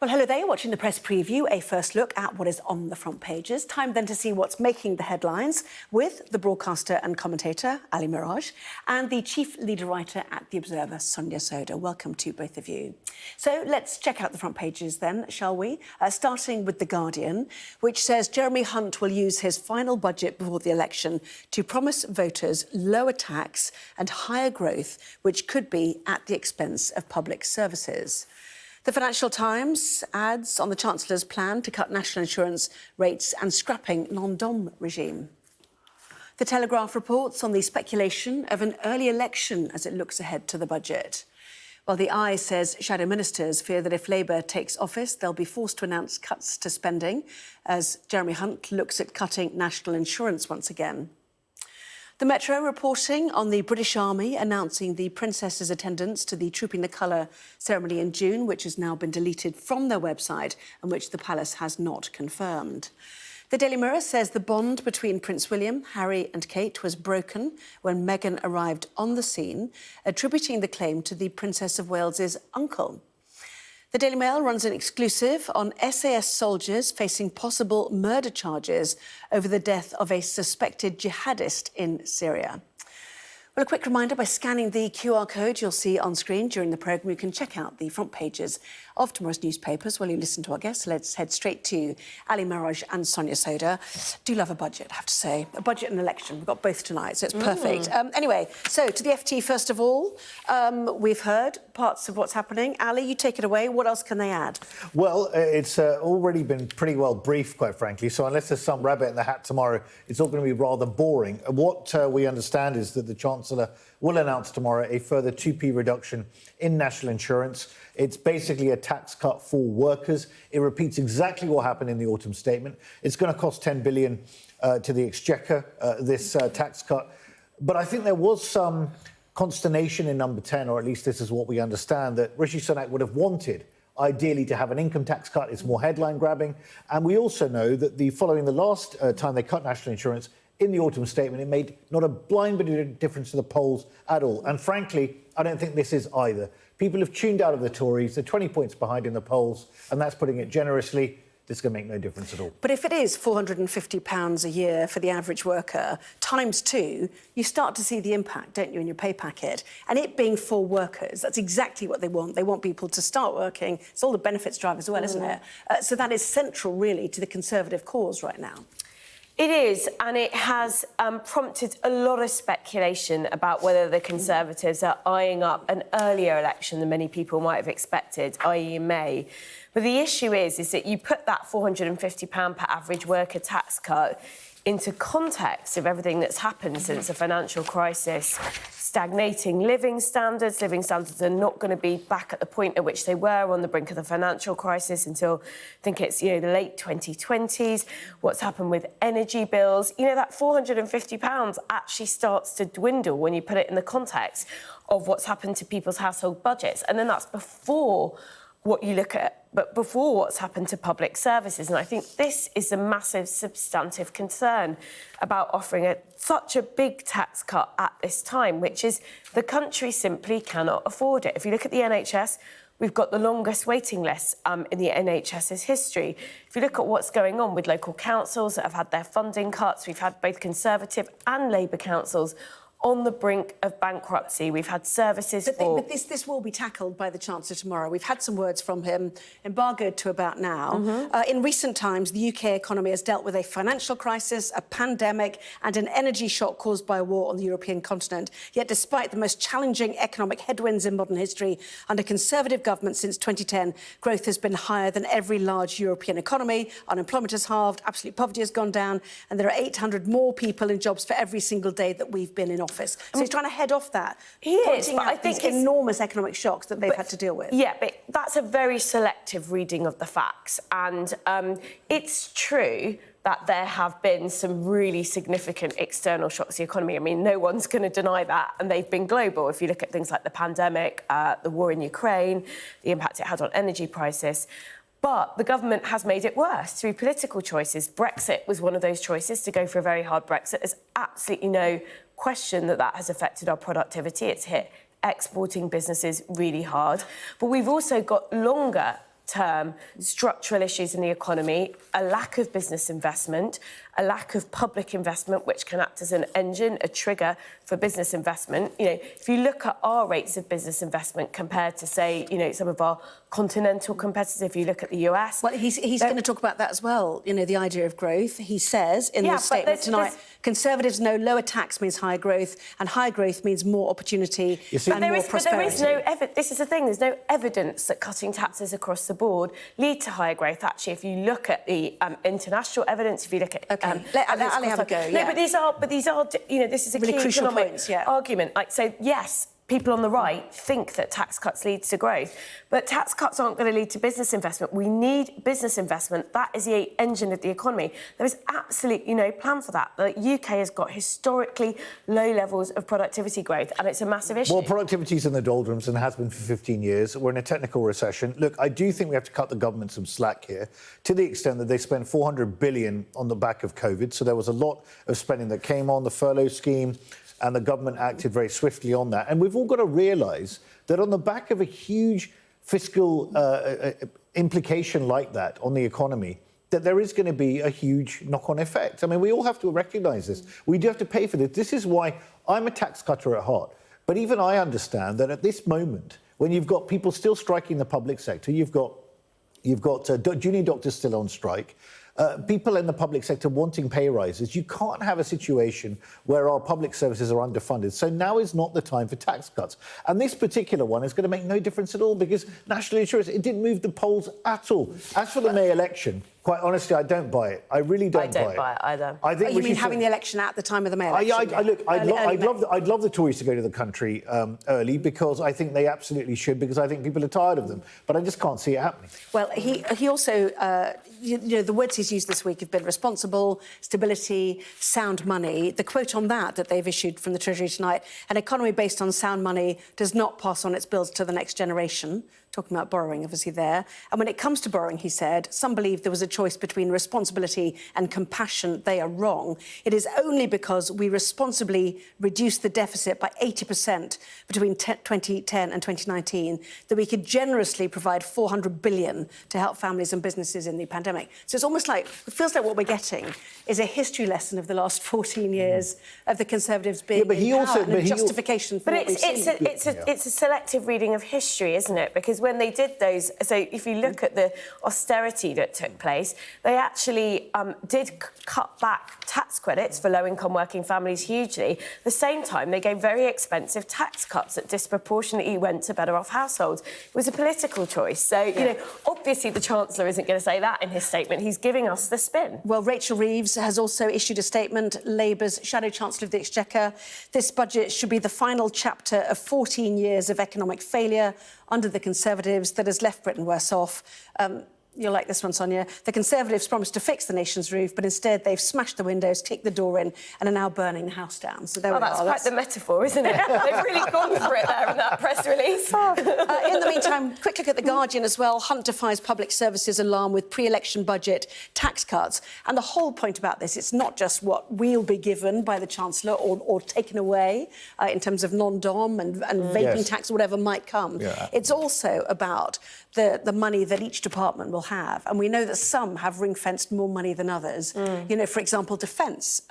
Well, hello there, you're watching the press preview, a first look at what is on the front pages. Time then to see what's making the headlines with the broadcaster and commentator, Ali Miraj, and the chief leader writer at The Observer, Sonia Sodha. Welcome to both of you. So let's check out the front pages then, shall we? Starting with The Guardian, which says Jeremy Hunt will use his final budget before the election to promise voters lower tax and higher growth, which could be at the expense of public services. The Financial Times adds on the Chancellor's plan to cut national insurance rates and scrapping non-dom regime. The Telegraph reports on the speculation of an early election as it looks ahead to the budget. While the Eye says shadow ministers fear that if Labour takes office, they'll be forced to announce cuts to spending as Jeremy Hunt looks at cutting national insurance once again. The Metro reporting on the British Army announcing the Princess's attendance to the Trooping the Colour ceremony in June, which has now been deleted from their website and which the palace has not confirmed. The Daily Mirror says the bond between Prince William, Harry and Kate was broken when Meghan arrived on the scene, attributing the claim to the Princess of Wales's uncle. The Daily Mail runs an exclusive on SAS soldiers facing possible murder charges over the death of a suspected jihadist in Syria. Well, a quick reminder, by scanning the QR code you'll see on screen during the programme, you can check out the front pages of tomorrow's newspapers while you listen to our guests. Let's head straight to Ali Miraj and Sonia Sodha. Do love a budget, I have to say. A budget and an election. We've got both tonight, so it's perfect. Anyway, so to the FT first of all. We've heard parts of what's happening. Ali, you take it away. What else can they add? Well, it's already been pretty well briefed, quite frankly, so unless there's some rabbit in the hat tomorrow, it's all going to be rather boring. What we understand is that the Chancellor will announce tomorrow a further 2p reduction in national insurance. It's basically a tax cut for workers. It repeats exactly what happened in the autumn statement. It's going to cost 10 billion to the Exchequer, this tax cut. But I think there was some consternation in number 10, or at least this is what we understand, that Rishi Sunak would have wanted ideally to have an income tax cut. It's more headline grabbing. And we also know that following the last time they cut national insurance, in the autumn statement, it made not a blind bit of difference to the polls at all. And frankly, I don't think this is either. People have tuned out of the Tories. They're 20 points behind in the polls, and that's putting it generously. This is going to make no difference at all. But if it is £450 a year for the average worker, times two, you start to see the impact, don't you, in your pay packet? And it being for workers, that's exactly what they want. They want people to start working. It's all the benefits drive as well, isn't it? So that is central, really, to the Conservative cause right now. It is, and it has prompted a lot of speculation about whether the Conservatives are eyeing up an earlier election than many people might have expected, i.e. in May. But the issue is that you put that £450 per average worker tax cut into context of everything that's happened since the financial crisis. Stagnating living standards. Living standards are not going to be back at the point at which they were on the brink of the financial crisis until, I think it's, the late 2020s. What's happened with energy bills. That £450 actually starts to dwindle when you put it in the context of what's happened to people's household budgets. And then that's before what you look at, but before what's happened to public services. And I think this is a massive substantive concern about offering such a big tax cut at this time, which is the country simply cannot afford it. If you look at the NHS, we've got the longest waiting list in the NHS's history. If you look at what's going on with local councils that have had their funding cuts, we've had both Conservative and Labour councils on the brink of bankruptcy. We've had services But this will be tackled by the Chancellor tomorrow. We've had some words from him, embargoed to about now. In recent times, the UK economy has dealt with a financial crisis, a pandemic and an energy shock caused by a war on the European continent. Yet despite the most challenging economic headwinds in modern history, under Conservative government since 2010, growth has been higher than every large European economy. Unemployment has halved, absolute poverty has gone down, and there are 800 more people in jobs for every single day that we've been in office. So he's trying to head off that. He is, pointing but out I think these enormous economic shocks that they've had to deal with. Yeah, but that's a very selective reading of the facts. And it's true that there have been some really significant external shocks to the economy. I mean, no one's going to deny that, and they've been global. If you look at things like the pandemic, the war in Ukraine, the impact it had on energy prices. But the government has made it worse through political choices. Brexit was one of those choices, to go for a very hard Brexit. There's absolutely no question that has affected our productivity. It's hit exporting businesses really hard. But we've also got longer term structural issues in the economy, a lack of business investment, a lack of public investment, which can act as an engine, a trigger for business investment. You know, if you look at our rates of business investment compared to, say, you know, some of our continental competitors, if you look at the US... Well, he's going to talk about that as well, you know, the idea of growth. He says in the statement tonight, Conservatives know lower tax means higher growth, and higher growth means more opportunity and more prosperity. But there is no evidence. This is the thing, there's no evidence that cutting taxes across the board lead to higher growth. Actually, if you look at the international evidence, if you look at... let Ali have a go, No, but these are, you know, this is a really key crucial economic points, yeah. argument. Like, so, yes, people on the right think that tax cuts lead to growth, but tax cuts aren't going to lead to business investment. We need business investment. That is the engine of the economy. There is absolutely no plan for that. The UK has got historically low levels of productivity growth, and it's a massive issue. Well, productivity's in the doldrums and has been for 15 years. We're in a technical recession. Look, I do think we have to cut the government some slack here, to the extent that they spent $400 billion on the back of COVID. So there was a lot of spending that came on the furlough scheme, and the government acted very swiftly on that. And we've all got to realise that on the back of a huge fiscal implication like that on the economy, that there is going to be a huge knock-on effect. I mean, we all have to recognise this. We do have to pay for this. This is why I'm a tax cutter at heart. But even I understand that at this moment, when you've got people still striking the public sector, you've got junior doctors still on strike, people in the public sector wanting pay rises. You can't have a situation where our public services are underfunded. So now is not the time for tax cuts. And this particular one is going to make no difference at all, because national insurance, it didn't move the polls at all. As for the May election, quite honestly, I don't buy it. I really don't buy it. I don't buy it either. I think you mean having the election at the time of the May election? Look, I'd love the Tories to go to the country early, because I think they absolutely should, because I think people are tired of them. But I just can't see it happening. Well, he also, you know, the words he's used this week have been responsible, stability, sound money. The quote on that they've issued from the Treasury tonight: an economy based on sound money does not pass on its bills to the next generation. Talking about borrowing, obviously, there. And when it comes to borrowing, he said, some believe there was a choice between responsibility and compassion. They are wrong. It is only because we responsibly reduced the deficit by 80% between 2010 and 2019 that we could generously provide $400 billion to help families and businesses in the pandemic. So it's almost like, it feels like what we're getting is a history lesson of the last 14 years of the Conservatives being in power, and a justification for what we've seen. It's a selective reading of history, isn't it? Because when they did those, so if you look at the austerity that took place, they actually did cut back tax credits for low-income working families hugely. At the same time, they gave very expensive tax cuts that disproportionately went to better-off households. It was a political choice. So, you know, obviously the Chancellor isn't going to say that in his statement. He's giving us the spin. Well, Rachel Reeves has also issued a statement, Labour's Shadow Chancellor of the Exchequer. This budget should be the final chapter of 14 years of economic failure under the Conservatives that has left Britain worse off. You'll like this one, Sonia. The Conservatives promised to fix the nation's roof, but instead they've smashed the windows, kicked the door in, and are now burning the house down. So there we are. That's quite the metaphor, isn't it? They've really gone for it there in that press release. In the meantime, quick look at The Guardian as well. Hunt defies public services alarm with pre-election budget tax cuts. And the whole point about this, it's not just what we'll be given by the Chancellor or taken away in terms of non-dom and vaping tax or whatever might come. Yeah. It's also about the money that each department will have. And we know that some have ring-fenced more money than others. You know, for example, defence.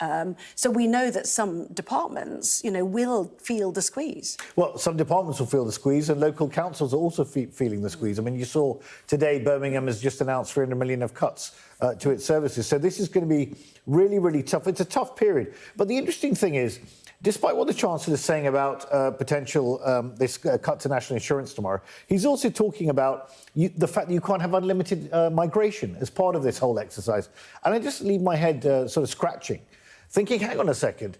So we know that some departments, you know, will feel the squeeze. Well, some departments will feel the squeeze, and local councils are also feeling the squeeze. I mean, you saw today Birmingham has just announced 300 million of cuts to its services. So this is going to be really, really tough. It's a tough period. But the interesting thing is, despite what the Chancellor is saying about potential this cut to national insurance tomorrow, he's also talking about the fact that you can't have unlimited migration as part of this whole exercise. And I just leave my head sort of scratching, thinking, hang on a second,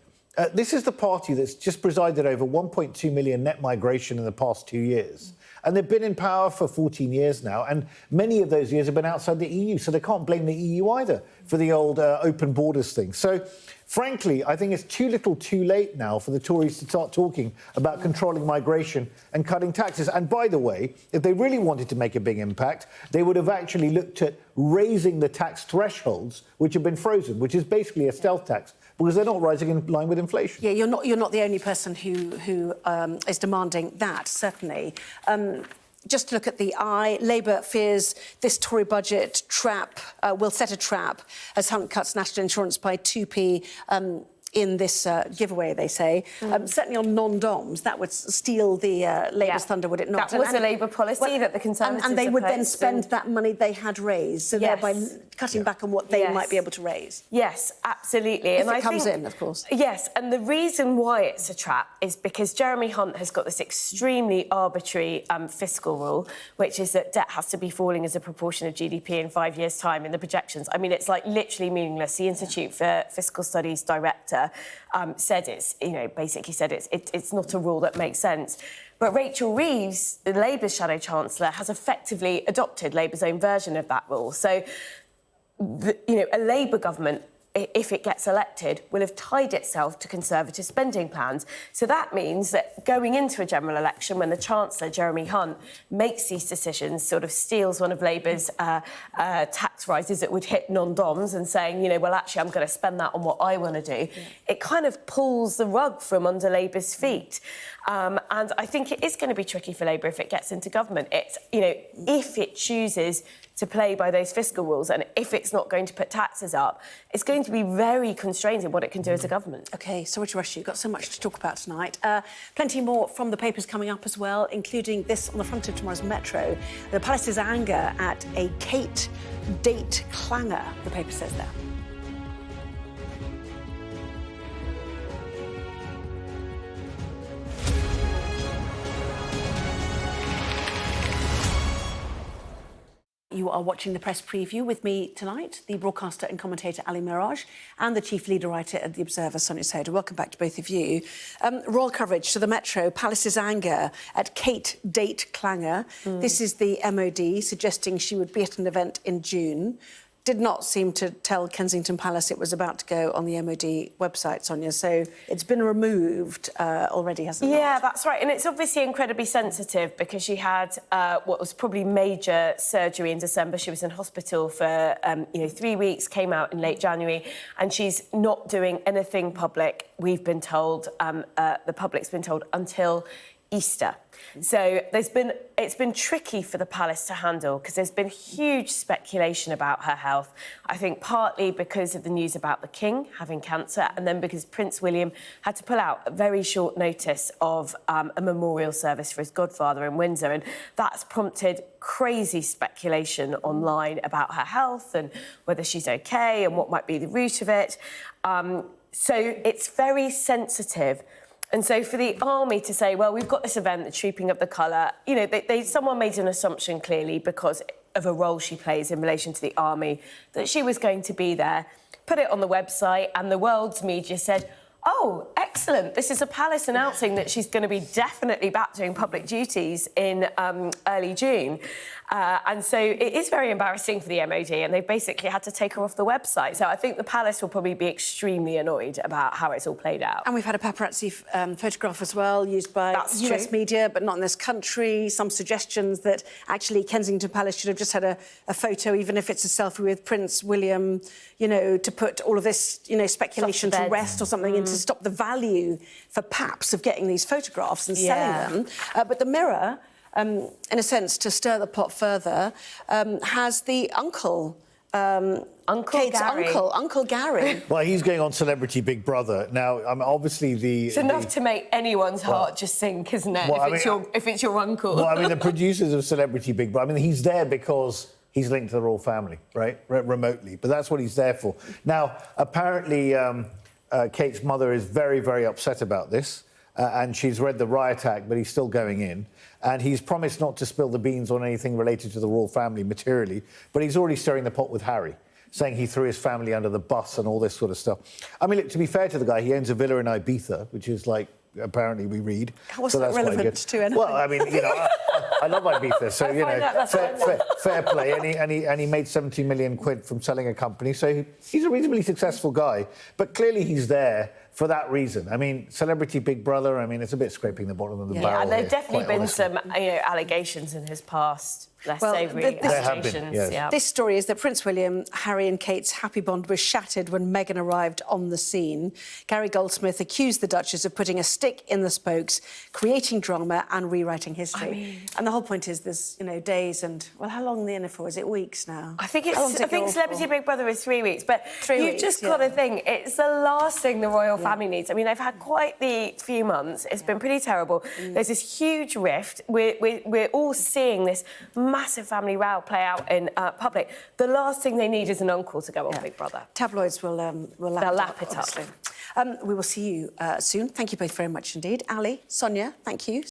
this is the party that's just presided over 1.2 million net migration in the past 2 years. And they've been in power for 14 years now, and many of those years have been outside the EU, so they can't blame the EU either for the old open borders thing. So, frankly, I think it's too little too late now for the Tories to start talking about controlling migration and cutting taxes. And by the way, if they really wanted to make a big impact, they would have actually looked at raising the tax thresholds, which have been frozen, which is basically a stealth tax, because they're not rising in line with inflation. Yeah, you're not the only person who is demanding that, certainly. just to look at the eye, Labour fears this Tory budget trap will set a trap as Hunt cuts national insurance by 2p in this giveaway, they say. Certainly on non-DOMs, that would steal the Labour's thunder, would it not? That was a Labour policy that the Conservatives and they would then opposed, spend that money they had raised, so thereby cutting back on what they might be able to raise. Yes, absolutely. If it comes in, of course. Yes, and the reason why it's a trap is because Jeremy Hunt has got this extremely arbitrary fiscal rule, which is that debt has to be falling as a proportion of GDP in 5 years' time in the projections. I mean, it's like literally meaningless. The Institute for Fiscal Studies director said basically said it's not a rule that makes sense. But Rachel Reeves, the Labour Shadow Chancellor, has effectively adopted Labour's own version of that rule. So, a Labour government, if it gets elected, will have tied itself to Conservative spending plans. So that means that going into a general election, when the Chancellor, Jeremy Hunt, makes these decisions, sort of steals one of Labour's tax rises that would hit non-DOMs and saying, well, actually, I'm going to spend that on what I want to do, it kind of pulls the rug from under Labour's feet. And I think it is going to be tricky for Labour if it gets into government. It's, if it chooses to play by those fiscal rules, and if it's not going to put taxes up, it's going to be very constrained in what it can do as a government. OK, sorry to rush you. Got so much to talk about tonight. Plenty more from the papers coming up as well, including this on the front of tomorrow's Metro. The palace's anger at a Kate date clanger, the paper says there. You are watching the press preview with me tonight, the broadcaster and commentator Ali Miraj and the chief leader writer at The Observer, Sonia Sodha. Welcome back to both of you. Royal coverage to the Metro, Palace's anger at Kate date clanger. This is the MOD suggesting she would be at an event in June. Did not seem to tell Kensington Palace it was about to go on the MOD website, Sonia. So it's been removed already, hasn't it? Yeah, that's right. And it's obviously incredibly sensitive because she had what was probably major surgery in December. She was in hospital for, 3 weeks, came out in late January, and she's not doing anything public, we've been told, the public's been told, until Easter. So it's been tricky for the palace to handle because there's been huge speculation about her health. I think partly because of the news about the King having cancer, and then because Prince William had to pull out a very short notice of a memorial service for his godfather in Windsor, and that's prompted crazy speculation online about her health and whether she's OK and what might be the root of it. So it's very sensitive. And so for the army to say, well, we've got this event, the Trooping of the Colour, someone made an assumption clearly because of a role she plays in relation to the army, that she was going to be there, put it on the website, and the world's media said, oh, excellent, this is a palace announcing that she's going to be definitely back doing public duties in early June. And so it is very embarrassing for the MOD, and they've basically had to take her off the website. So I think the palace will probably be extremely annoyed about how it's all played out. And we've had a paparazzi photograph as well, used by US media, but not in this country. Some suggestions that actually Kensington Palace should have just had a photo, even if it's a selfie with Prince William, to put all of this, speculation to rest or something, and to stop the value for PAPs of getting these photographs and selling them. But the Mirror, in a sense, to stir the pot further, has the uncle, Kate's Gary. Uncle Gary. Well, he's going on Celebrity Big Brother. Now, obviously It's enough to make anyone's heart just sink, isn't it, if it's your uncle? Well, I mean, the producers of Celebrity Big Brother, he's there because he's linked to the royal family, right? Remotely. But that's what he's there for. Now, apparently, Kate's mother is very, very upset about this. And she's read the riot act, but he's still going in. And he's promised not to spill the beans on anything related to the royal family materially, but he's already stirring the pot with Harry, saying he threw his family under the bus and all this sort of stuff. I mean, look, to be fair to the guy, he owns a villa in Ibiza, which is like, apparently we read. How was that relevant to anything? Well, I mean, I love Ibiza, so, fair play. And he made 70 million quid from selling a company, so he's a reasonably successful guy. But clearly he's there for that reason. I mean, Celebrity Big Brother, I mean, it's a bit scraping the bottom of the barrel. Yeah, and there here, have definitely quite been honestly. some allegations in his past, less Well, savoury there have been, allegations. yes. Yeah. This story is that Prince William, Harry and Kate's happy bond was shattered when Meghan arrived on the scene. Gary Goldsmith accused the Duchess of putting a stick in the spokes, creating drama and rewriting history. And the whole point is there's, days and, well, how long are they in it for? Is it weeks now? I think How long does it go Celebrity for? Big Brother is 3 weeks, but 3 you've weeks, just yeah. got to think it's the last thing the royal family needs. I mean, they've had quite the few months. It's been pretty terrible. There's this huge rift. We're all seeing this massive family row play out in public. The last thing they need is an uncle to go on Big Brother. Tabloids will They'll lap it up. obviously. We will see you soon. Thank you both very much indeed. Ali, Sonia, thank you.